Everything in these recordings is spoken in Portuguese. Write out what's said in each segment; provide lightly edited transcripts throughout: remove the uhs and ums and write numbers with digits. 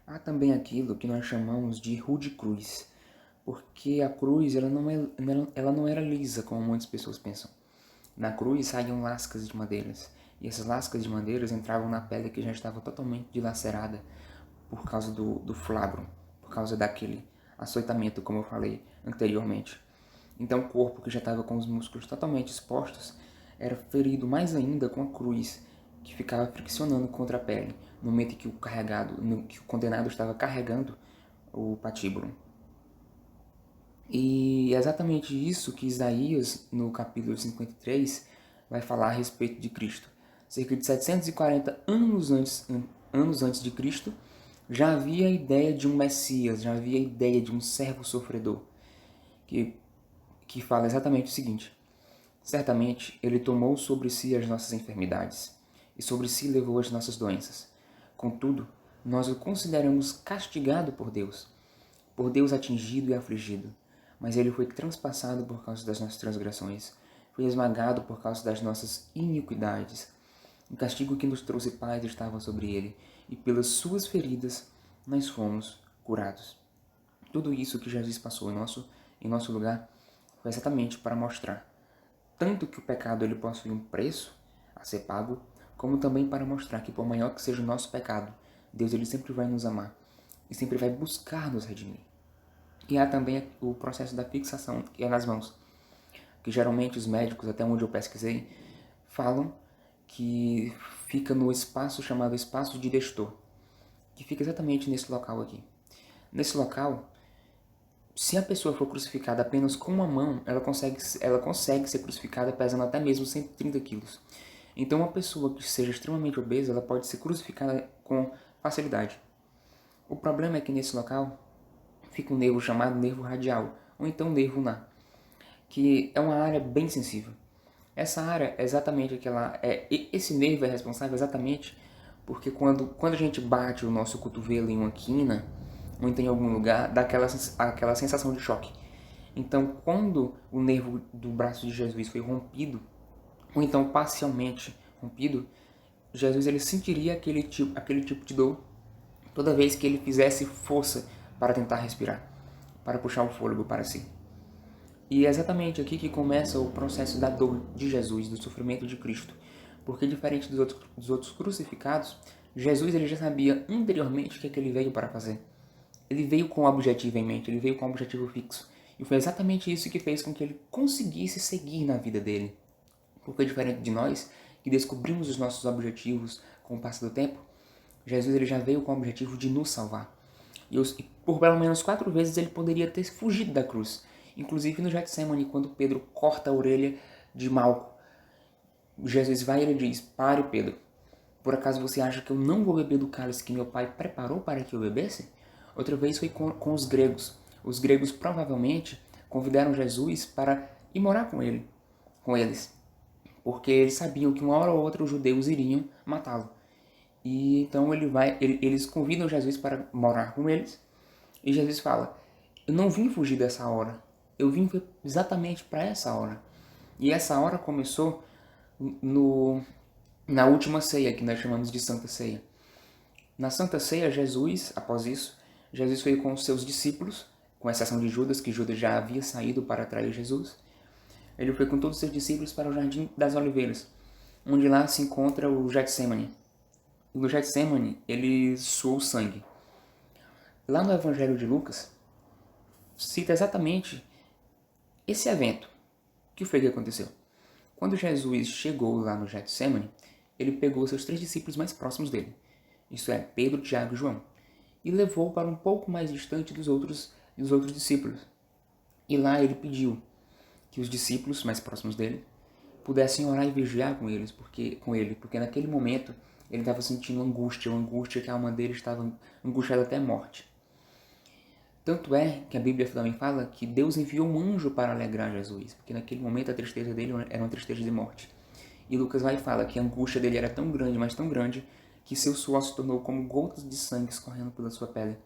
Há também aquilo que nós chamamos de rude cruz, porque a cruz ela não era lisa, como muitas pessoas pensam. Na cruz saíam lascas de madeiras, e essas lascas de madeiras entravam na pele que já estava totalmente dilacerada por causa do flagro, por causa daquele açoitamento, como eu falei anteriormente. Então o corpo, que já estava com os músculos totalmente expostos, era ferido mais ainda com a cruz, que ficava friccionando contra a pele, no momento que que o condenado estava carregando o patíbulo. E é exatamente isso que Isaías, no capítulo 53, vai falar a respeito de Cristo. Cerca de 740 anos antes de Cristo, já havia a ideia de um Messias, já havia a ideia de um servo sofredor, que, que fala exatamente o seguinte: certamente ele tomou sobre si as nossas enfermidades, e sobre si levou as nossas doenças. Contudo, nós o consideramos castigado por Deus atingido e afligido. Mas ele foi transpassado por causa das nossas transgressões, foi esmagado por causa das nossas iniquidades. O castigo que nos trouxe paz estava sobre ele, e pelas suas feridas nós fomos curados. Tudo isso que Jesus passou em nosso lugar foi exatamente para mostrar tanto que o pecado ele possui um preço a ser pago, como também para mostrar que por maior que seja o nosso pecado, Deus ele sempre vai nos amar e sempre vai buscar nos redimir. E há também o processo da fixação, que é nas mãos, que geralmente os médicos, até onde eu pesquisei, falam que fica no espaço chamado espaço de Destor, que fica exatamente nesse local aqui. Nesse local, se a pessoa for crucificada apenas com uma mão, ela consegue ser crucificada pesando até mesmo 130 quilos. Então, uma pessoa que seja extremamente obesa, ela pode ser crucificada com facilidade. O problema é que nesse local fica um nervo chamado nervo radial, ou então nervo ulnar, que é uma área bem sensível. Essa área é exatamente aquela... esse nervo é responsável exatamente porque quando a gente bate o nosso cotovelo em uma quina, ou então em algum lugar, dá aquela sensação de choque. Então, quando o nervo do braço de Jesus foi rompido, ou então parcialmente rompido, Jesus ele sentiria aquele tipo de dor toda vez que ele fizesse força para tentar respirar, para puxar o fôlego para si. E é exatamente aqui que começa o processo da dor de Jesus, do sofrimento de Cristo. Porque diferente dos outros crucificados, Jesus ele já sabia anteriormente o que, é que ele veio para fazer. Ele veio com um objetivo em mente, ele veio com um objetivo fixo. E foi exatamente isso que fez com que ele conseguisse seguir na vida dele. Porque diferente de nós, que descobrimos os nossos objetivos com o passar do tempo, Jesus ele já veio com o objetivo de nos salvar. E por pelo menos 4 vezes ele poderia ter fugido da cruz. Inclusive no Getsemane, quando Pedro corta a orelha de Malco. Jesus vai e ele diz: pare, Pedro. Por acaso você acha que eu não vou beber do cálice que meu pai preparou para que eu bebesse? Outra vez foi com os gregos. Os gregos provavelmente convidaram Jesus para ir morar com eles, porque eles sabiam que uma hora ou outra os judeus iriam matá-lo. E então eles convidam Jesus para morar com eles. E Jesus fala: eu não vim fugir dessa hora. Eu vim exatamente para essa hora. E essa hora começou no, na última ceia, que nós chamamos de Santa Ceia. Na Santa Ceia, após isso, Jesus foi com os seus discípulos, com exceção de Judas, que Judas já havia saído para trair Jesus. Ele foi com todos os seus discípulos para o Jardim das Oliveiras, onde lá se encontra o Getsemane. No Getsemane, ele suou sangue. Lá no Evangelho de Lucas, cita exatamente esse evento. O que foi que aconteceu? Quando Jesus chegou lá no Getsemane, ele pegou seus 3 discípulos mais próximos dele, isto é, Pedro, Tiago e João, e levou para um pouco mais distante dos outros discípulos. E lá ele pediu que os discípulos mais próximos dele pudessem orar e vigiar com ele, porque naquele momento ele estava sentindo angústia, uma angústia que a alma dele estava angustiada até a morte. Tanto é que a Bíblia também fala que Deus enviou um anjo para alegrar Jesus, porque naquele momento a tristeza dele era uma tristeza de morte. E Lucas vai e fala que a angústia dele era tão grande, mas tão grande, que seu suor se tornou como gotas de sangue escorrendo pela sua pele.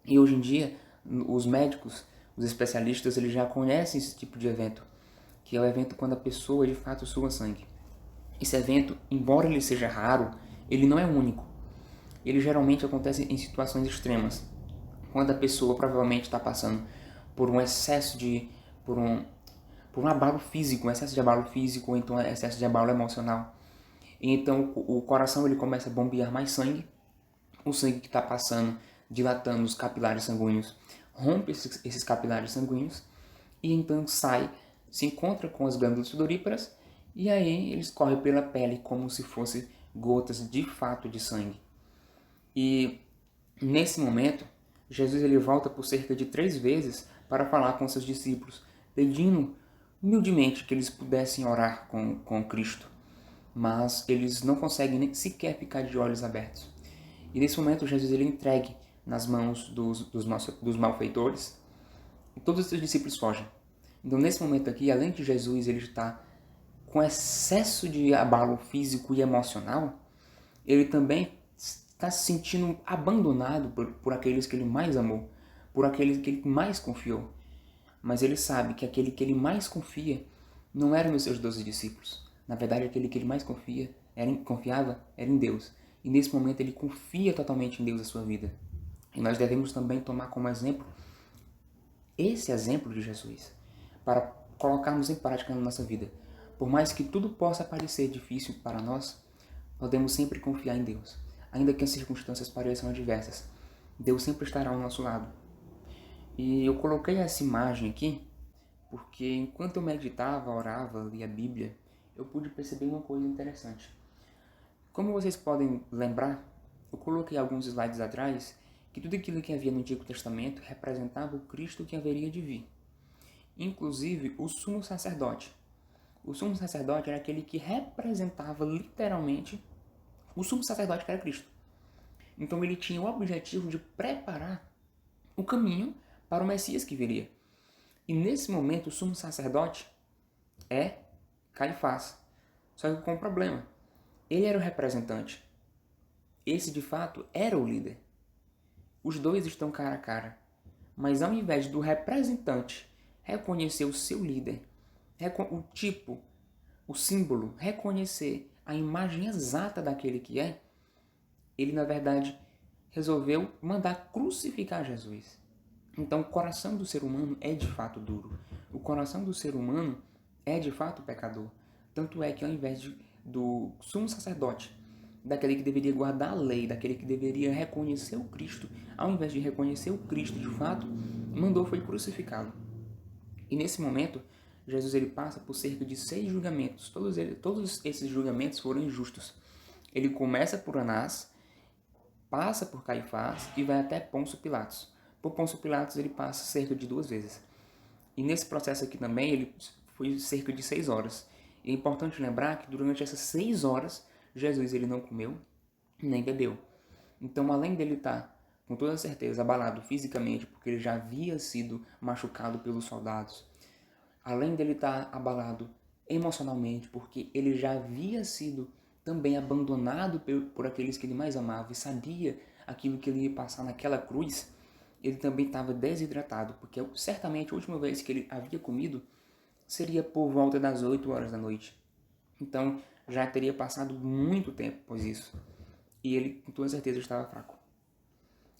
E hoje em dia, os médicos, os especialistas, eles já conhecem esse tipo de evento, que é o evento quando a pessoa de fato sua sangue. Esse evento, embora ele seja raro, ele não é único. ele geralmente acontece em situações extremas, quando a pessoa provavelmente está passando por um excesso de, por um abalo físico, um excesso de abalo físico, ou então um excesso de abalo emocional. E então o coração ele começa a bombear mais sangue, o sangue que está passando, dilatando os capilares sanguíneos, rompe esses capilares sanguíneos e então sai, se encontra com as glândulas sudoríparas e aí eles correm pela pele como se fossem gotas de fato de sangue. E nesse momento, Jesus ele volta por cerca de 3 vezes para falar com seus discípulos, pedindo humildemente que eles pudessem orar com Cristo, mas eles não conseguem nem sequer ficar de olhos abertos. E nesse momento, Jesus ele é entregue nas mãos dos malfeitores e todos os seus discípulos fogem. Então, nesse momento aqui, além de Jesus ele está com excesso de abalo físico e emocional, ele também está se sentindo abandonado por aqueles que ele mais amou, por aqueles que ele mais confiou. Mas ele sabe que aquele que ele mais confia não era nos seus 12 discípulos. Na verdade, aquele que ele mais confiava era em Deus. E nesse momento ele confia totalmente em Deus a sua vida. E nós devemos também tomar como exemplo esse exemplo de Jesus, para colocarmos em prática na nossa vida. Por mais que tudo possa parecer difícil para nós, podemos sempre confiar em Deus. Ainda que as circunstâncias pareçam adversas, Deus sempre estará ao nosso lado. E eu coloquei essa imagem aqui porque enquanto eu meditava, orava, lia a Bíblia, eu pude perceber uma coisa interessante. Como vocês podem lembrar, eu coloquei alguns slides atrás que tudo aquilo que havia no Antigo Testamento representava o Cristo que haveria de vir. Inclusive o sumo sacerdote. O sumo sacerdote era aquele que representava literalmente o sumo sacerdote que era Cristo. Então ele tinha o objetivo de preparar o caminho para o Messias que viria. E nesse momento o sumo sacerdote é Caifás. Só que com um problema. Ele era o representante. Esse de fato era o líder. Os dois estão cara a cara. Mas ao invés do representante reconhecer o seu líder, o tipo, o símbolo, reconhecer a imagem exata daquele que é, ele na verdade resolveu mandar crucificar Jesus. Então o coração do ser humano é de fato duro. O coração do ser humano é de fato pecador. Tanto é que ao invés do sumo sacerdote, daquele que deveria guardar a lei, daquele que deveria reconhecer o Cristo, ao invés de reconhecer o Cristo de fato, mandou foi crucificá-lo. E nesse momento, Jesus ele passa por cerca de 6 julgamentos. Todos esses julgamentos foram injustos. Ele começa por Anás, passa por Caifás e vai até Pôncio Pilatos. Por Pôncio Pilatos ele passa cerca de 2 vezes. E nesse processo aqui também ele foi cerca de 6 horas. E é importante lembrar que durante essas 6 horas Jesus ele não comeu nem bebeu. Então, além dele estar com toda certeza abalado fisicamente, porque ele já havia sido machucado pelos soldados, além dele estar abalado emocionalmente, porque ele já havia sido também abandonado por aqueles que ele mais amava e sabia aquilo que ele ia passar naquela cruz, ele também estava desidratado, porque certamente a última vez que ele havia comido seria por volta das 8 horas da noite. Então, já teria passado muito tempo após isso. E ele, com toda certeza, estava fraco.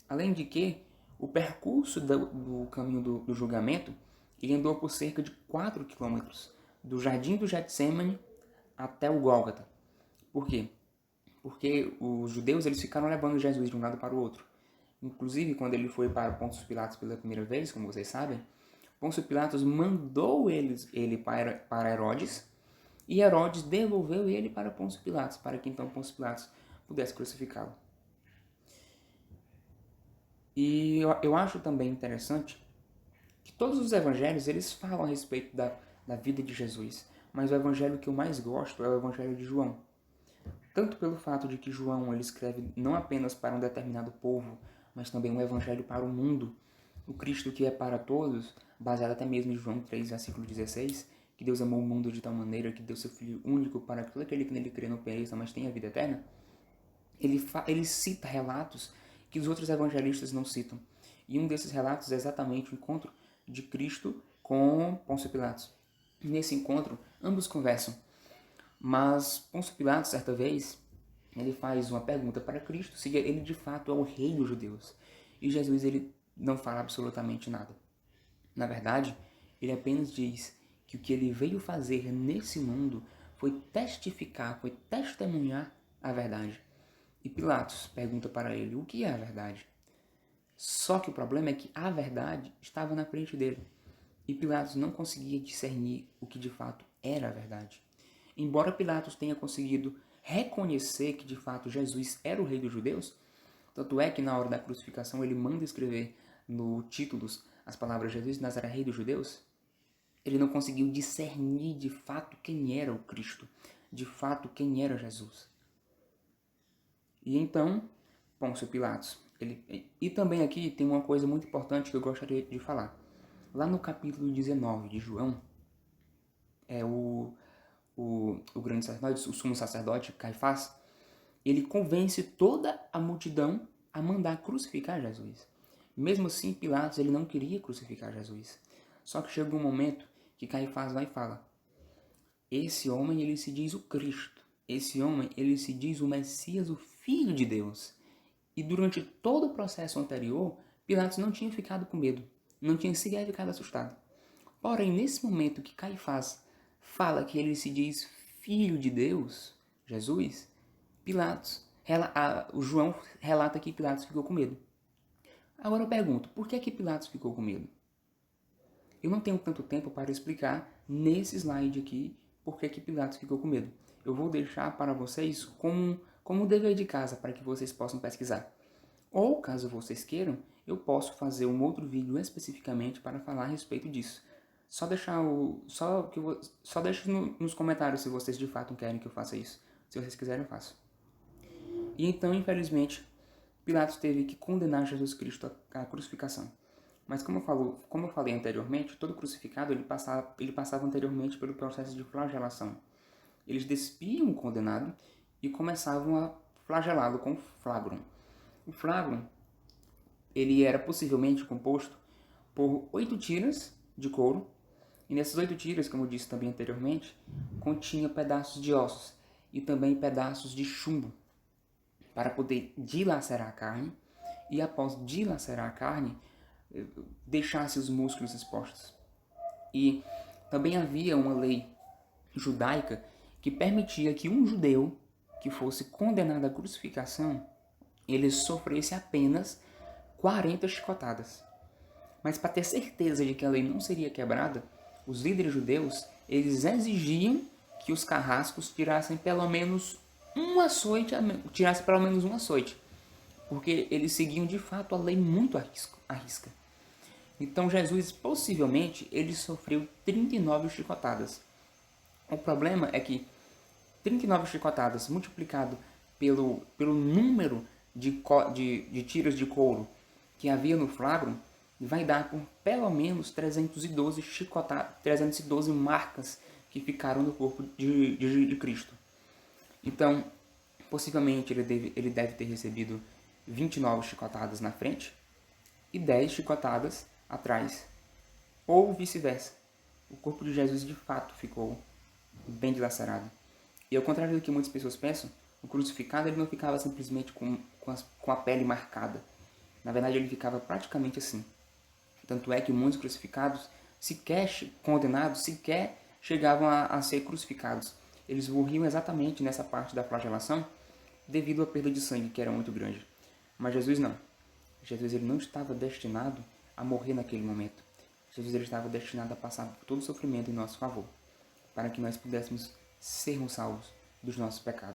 Além de que, o percurso do caminho do julgamento, ele andou por cerca de 4 quilômetros, do Jardim do Getsêmani até o Gólgota. Por quê? Porque os judeus eles ficaram levando Jesus de um lado para o outro. Inclusive, quando ele foi para Pôncio Pilatos pela primeira vez, como vocês sabem, Pôncio Pilatos mandou ele para Herodes, e Herodes devolveu ele para Pôncio Pilatos, para que então Pôncio Pilatos pudesse crucificá-lo. E eu acho também interessante que todos os evangelhos eles falam a respeito da vida de Jesus, mas o evangelho que eu mais gosto é o evangelho de João. Tanto pelo fato de que João ele escreve não apenas para um determinado povo, mas também um evangelho para o mundo. O Cristo que é para todos, baseado até mesmo em João 3, versículo 16, que Deus amou o mundo de tal maneira que deu seu Filho único para que todo aquele que nele crê não pereça, mas tenha vida eterna. Ele cita relatos que os outros evangelistas não citam. E um desses relatos é exatamente o encontro de Cristo com Pôncio Pilatos. Nesse encontro, ambos conversam. Mas Pôncio Pilatos, certa vez, ele faz uma pergunta para Cristo se ele de fato é o rei dos judeus. E Jesus ele não fala absolutamente nada. Na verdade, ele apenas diz que o que ele veio fazer nesse mundo foi testificar, foi testemunhar a verdade. E Pilatos pergunta para ele o que é a verdade. Só que o problema é que a verdade estava na frente dele. E Pilatos não conseguia discernir o que de fato era a verdade. Embora Pilatos tenha conseguido reconhecer que de fato Jesus era o rei dos judeus, tanto é que na hora da crucificação ele manda escrever no títulos as palavras Jesus de Nazaré, rei dos judeus, ele não conseguiu discernir de fato quem era o Cristo, de fato quem era Jesus. E então, Pôncio Pilatos, e também aqui tem uma coisa muito importante que eu gostaria de falar. Lá no capítulo 19 de João, o grande sacerdote, o sumo sacerdote, Caifás, ele convence toda a multidão a mandar crucificar Jesus. Mesmo assim, Pilatos ele não queria crucificar Jesus. Só que chega um momento que Caifás vai e fala: esse homem ele se diz o Cristo. Esse homem ele se diz o Messias, o Filho de Deus. E durante todo o processo anterior, Pilatos não tinha ficado com medo, não tinha sequer ficado assustado. Porém, nesse momento que Caifás fala que ele se diz Filho de Deus, Jesus, o João relata que Pilatos ficou com medo. Agora eu pergunto, por que Pilatos ficou com medo? Eu não tenho tanto tempo para explicar nesse slide aqui por que Pilatos ficou com medo. Eu vou deixar para vocês como dever de casa para que vocês possam pesquisar. Ou, caso vocês queiram, eu posso fazer um outro vídeo especificamente para falar a respeito disso. Só deixe nos comentários se vocês de fato querem que eu faça isso. Se vocês quiserem, eu faço. E então, infelizmente, Pilatos teve que condenar Jesus Cristo à crucificação. Mas como eu falei anteriormente, todo crucificado ele passava anteriormente pelo processo de flagelação. Eles despiam o condenado e começavam a flagelá-lo com flagrum. O flagrum ele era possivelmente composto por 8 tiras de couro, e nessas 8 tiras, como eu disse também anteriormente, continha pedaços de ossos e também pedaços de chumbo para poder dilacerar a carne, e após dilacerar a carne, deixasse os músculos expostos. E também havia uma lei judaica que permitia que um judeu que fosse condenado à crucificação, ele sofresse apenas 40 chicotadas. Mas para ter certeza de que a lei não seria quebrada, os líderes judeus eles exigiam que os carrascos tirassem pelo menos um açoite, porque eles seguiam de fato a lei muito à risca. Então Jesus possivelmente ele sofreu 39 chicotadas. O problema é que 39 chicotadas multiplicado pelo número de tiras de couro que havia no flagrum vai dar por pelo menos 312 marcas que ficaram no corpo de Cristo. Então, possivelmente ele deve ter recebido 29 chicotadas na frente e 10 chicotadas atrás. Ou vice-versa. O corpo de Jesus de fato ficou bem dilacerado. E ao contrário do que muitas pessoas pensam, o crucificado ele não ficava simplesmente com a pele marcada. Na verdade, ele ficava praticamente assim. Tanto é que muitos crucificados, condenados, sequer chegavam a ser crucificados. Eles morriam exatamente nessa parte da flagelação devido à perda de sangue, que era muito grande. Mas Jesus não. Jesus ele não estava destinado a morrer naquele momento. Jesus ele estava destinado a passar por todo o sofrimento em nosso favor, para que nós pudéssemos sermos salvos dos nossos pecados.